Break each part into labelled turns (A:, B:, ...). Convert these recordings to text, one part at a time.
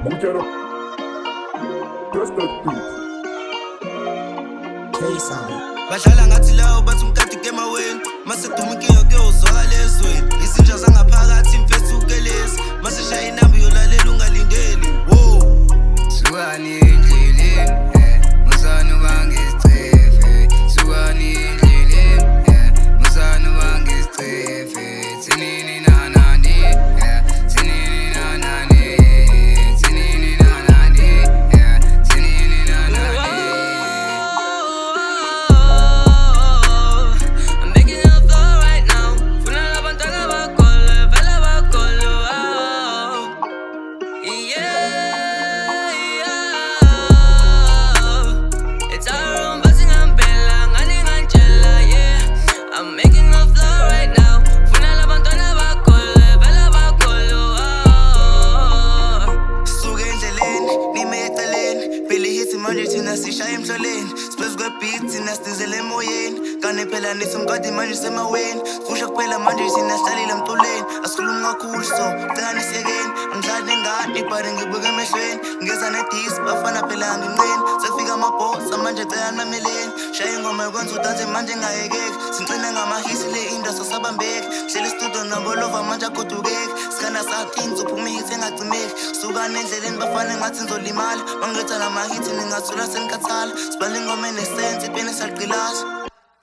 A: Muchara. That's that beat.
B: K-Sound.
C: Badlala ngathi lawo bathi umkati kemaweni mase duma inkinga kuyozwakala ezweni izinja zangaphakathi imfethukelezi mase shaya inamba yolalela ungalindeli wo
D: Sukani endleleni musana ubangisicefe Sukani endleleni musana ubangisicefe Thinini nanani Thinini nanani Thinini nanani Thinini nanani
E: I'm making it flow right now. Funa la pantalla bakole, vela bakole, yeah, yeah. It's our own buzzing and bella, ngani ngantshela, yeah. I'm making it flow right now. Funa la pantalla bakole, vela bakole,
C: suke endleleni nime eceleni phela ihithi manje thina sishaya emhloleni siphezu kwebeat thina sidizele emoyeni kane phela nithi umkati manje semaweni kusho kuphela manje thina sihlalile emculeni asikhulumi kakhulu so cela nisiyekeni angidlali nengadi but ngibuka emehlweni ngeza nedisi bafana phela nginqeni sekufika amabhosa manje cela nameleni shaya ingoma yokwenza udanse manje ngayekeki sincine ngamahisi le industry sasabambeki hlele studio nabolova manje agodukeki sikhanda sathini zophuma ihithi engacimeki sukane endleleni bafane ngathi nizolimala mangiletha namahithi ningathula senikhathala sibhala ingoma enesense ipeni esiyagqilaza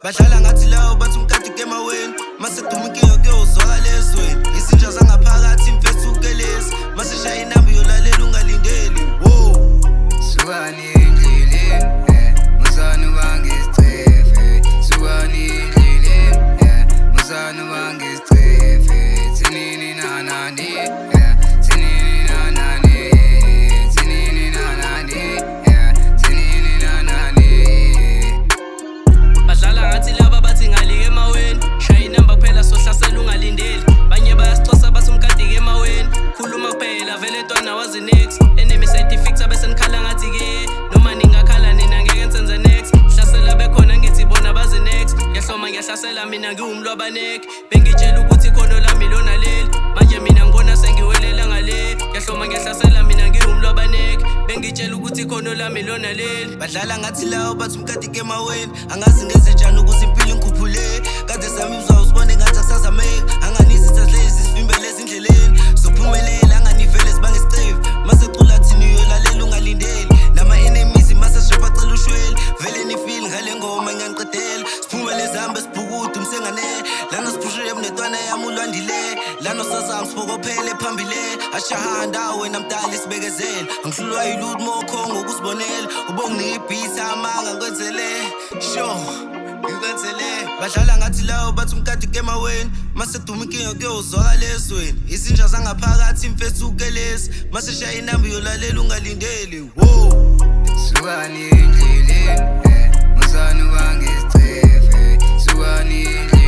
C: badlala ngathi lawo bathi umkati kemaweni mase duma inkinga kuyozwakala ezweni izinja zangaphakathi imfethukelezi mase shaya inamba yolalela ungalindeli wo
D: Sukani endleleni musana ubangisicefe Sukani endleleni musana ubangisicefe Thinini nanani Thinini nanani Thinini nanani Thinini nanani
E: badlala ngathi laba bathi ngalike emaweni shaya inamba kuphela sohlasela ungalindeli banye bayasixhosa bathi umkadi emaweni khuluma kuphela vele etwana wazi next enemy side effects bese nikhala ngathi ke noma ningakhala nina ngeke nsenze next hlasela bekhona ngithi bona bazi next yahloma ngiyahlasela mina ngiwumlwabaneki bengitshela ukuthi ikhono lami lona leli manje mina ngibona sengiwelela ngale yahloma ngiyahlasela mina ngiwumlwabaneki bengitshela ukuthi ikhono lami lona leli
C: badlala ngathi lawo bathi umkati kemaweni angazi ngenze njani ukuze impilo ingikhuphule kade sami uzawusibone ngathi asazameki anganizitha lezi sivimbele ezindleleni sophumelela anganivele sibange isicave masecula thini uyolalela ungalindeli nama-enemies maseshepa cela ushweli vele nifile ngale ngoma ngiyangiqedela siphumele zambe sibhukude umsenganele lana siphushe ebunetwana yami ulwandile lana sazami sipokophele phambile ashahanda wena mdala isibekezela angihlulwa yilut mokho ngokusibonela ubonginika ibhisi amanga ngikwenzele sho ngikwenzele badlala ngathi lawo bathi umkati kemaweni mase duma inkinga kuyozwakala ezweni izinja zangaphakathi imfethukelezi mase shaya inamba yolalela ungalindeli wo
D: Sukani endleleni musana ubangisicefe Sukani endleleni